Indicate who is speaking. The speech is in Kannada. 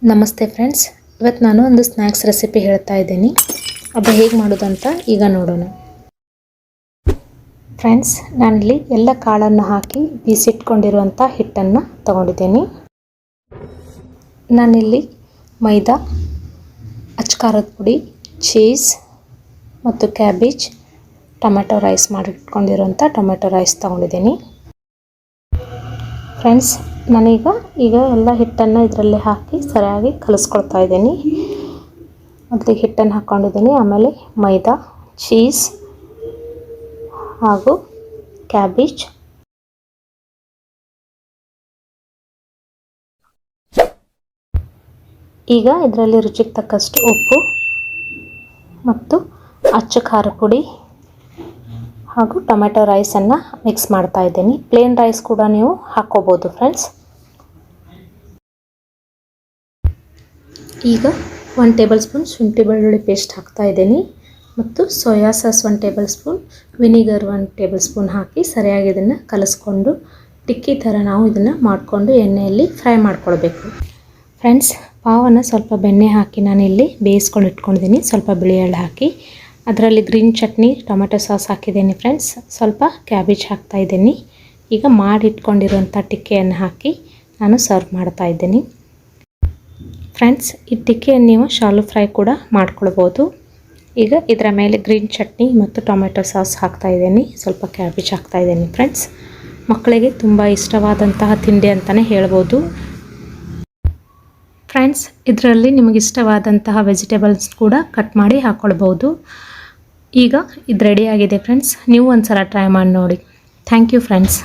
Speaker 1: ನಮಸ್ತೆ ಫ್ರೆಂಡ್ಸ್, ಇವತ್ತು ನಾನು ಒಂದು ಸ್ನ್ಯಾಕ್ಸ್ ರೆಸಿಪಿ ಹೇಳ್ತಾ ಇದ್ದೀನಿ. ಅದು ಹೇಗೆ ಮಾಡೋದಂತ ಈಗ ನೋಡೋಣ. ಫ್ರೆಂಡ್ಸ್, ನಾನಿಲ್ಲಿ ಎಲ್ಲ ಕಾಳನ್ನು ಹಾಕಿ ಬೀಸಿಟ್ಕೊಂಡಿರುವಂಥ ಹಿಟ್ಟನ್ನು ತಗೊಂಡಿದ್ದೀನಿ. ನಾನಿಲ್ಲಿ ಮೈದಾ, ಅಚ್ಕಾರದ ಪುಡಿ, ಚೀಸ್ ಮತ್ತು ಕ್ಯಾಬೇಜ್, ಟೊಮೆಟೊ ರೈಸ್ ಮಾಡಿಟ್ಕೊಂಡಿರುವಂಥ ಟೊಮೆಟೊ ರೈಸ್ ತಗೊಂಡಿದ್ದೀನಿ. ಫ್ರೆಂಡ್ಸ್, ಈಗ ಎಲ್ಲ ಹಿಟ್ಟನ್ನು ಇದರಲ್ಲಿ ಹಾಕಿ ಸರಿಯಾಗಿ ಕಲಿಸ್ಕೊಳ್ತಾ ಇದ್ದೀನಿ. ಮೊದಲಿಗೆ ಹಿಟ್ಟನ್ನು ಹಾಕ್ಕೊಂಡಿದ್ದೀನಿ, ಆಮೇಲೆ ಮೈದಾ, ಚೀಸ್ ಹಾಗೂ ಕ್ಯಾಬೇಜ್, ಈಗ ಇದರಲ್ಲಿ ರುಚಿಗೆ ತಕ್ಕಷ್ಟು ಉಪ್ಪು ಮತ್ತು ಅಚ್ಚ ಖಾರ ಪುಡಿ ಹಾಗೂ ಟೊಮೆಟೊ ರೈಸನ್ನು ಮಿಕ್ಸ್ ಮಾಡ್ತಾ ಇದ್ದೀನಿ. ಪ್ಲೇನ್ ರೈಸ್ ಕೂಡ ನೀವು ಹಾಕ್ಕೋಬೋದು ಫ್ರೆಂಡ್ಸ್. ಈಗ 1 ಟೇಬಲ್ ಸ್ಪೂನ್ ಶುಂಠಿ ಬೆಳ್ಳುಳ್ಳಿ ಪೇಸ್ಟ್ ಹಾಕ್ತಾ ಇದ್ದೀನಿ ಮತ್ತು soya sauce 1 tablespoon, vinegar 1 tablespoon ಹಾಕಿ ಸರಿಯಾಗಿ ಇದನ್ನು ಕಲಿಸ್ಕೊಂಡು ಟಿಕ್ಕಿ ಥರ ನಾವು ಇದನ್ನು ಮಾಡಿಕೊಂಡು ಎಣ್ಣೆಯಲ್ಲಿ ಫ್ರೈ ಮಾಡ್ಕೊಳ್ಬೇಕು. ಫ್ರೆಂಡ್ಸ್, ಪಾವನ್ನು ಸ್ವಲ್ಪ ಬೆಣ್ಣೆ ಹಾಕಿ ನಾನಿಲ್ಲಿ ಬೇಯಿಸ್ಕೊಂಡು ಇಟ್ಕೊಂಡಿದ್ದೀನಿ. ಸ್ವಲ್ಪ ಬಿಳಿ ಎಳ್ಳು ಹಾಕಿ ಅದರಲ್ಲಿ ಗ್ರೀನ್ ಚಟ್ನಿ, ಟೊಮೆಟೊ ಸಾಸ್ ಹಾಕಿದ್ದೀನಿ ಫ್ರೆಂಡ್ಸ್. ಸ್ವಲ್ಪ ಕ್ಯಾಬೇಜ್ ಹಾಕ್ತಾ ಇದ್ದೀನಿ. ಈಗ ಮಾಡಿಟ್ಕೊಂಡಿರುವಂಥ ಟಿಕ್ಕೆಯನ್ನು ಹಾಕಿ ನಾನು ಸರ್ವ್ ಮಾಡ್ತಾ ಇದ್ದೀನಿ. ಫ್ರೆಂಡ್ಸ್, ಈ ಟಿಕ್ಕೆಯನ್ನು ನೀವು ಶಾಲು ಫ್ರೈ ಕೂಡ ಮಾಡ್ಕೊಳ್ಬೋದು. ಈಗ ಇದರ ಮೇಲೆ ಗ್ರೀನ್ ಚಟ್ನಿ ಮತ್ತು ಟೊಮೆಟೊ ಸಾಸ್ ಹಾಕ್ತಾ ಇದ್ದೀನಿ. ಸ್ವಲ್ಪ ಕ್ಯಾಬೇಜ್ ಹಾಕ್ತಾ ಇದ್ದೀನಿ ಫ್ರೆಂಡ್ಸ್. ಮಕ್ಕಳಿಗೆ ತುಂಬ ಇಷ್ಟವಾದಂತಹ ತಿಂಡಿ ಅಂತಲೇ ಹೇಳ್ಬೋದು. ಫ್ರೆಂಡ್ಸ್, ಇದರಲ್ಲಿ ನಿಮಗೆ ಇಷ್ಟವಾದಂತಹ ವೆಜಿಟೇಬಲ್ಸ್ ಕೂಡ ಕಟ್ ಮಾಡಿ ಹಾಕ್ಕೊಳ್ಬೋದು. ಈಗ ಇದು ರೆಡಿಯಾಗಿದೆ ಫ್ರೆಂಡ್ಸ್. ನೀವು ಒಂದು ಸಲ ಟ್ರೈ ಮಾಡಿ ನೋಡಿ. Thank you friends.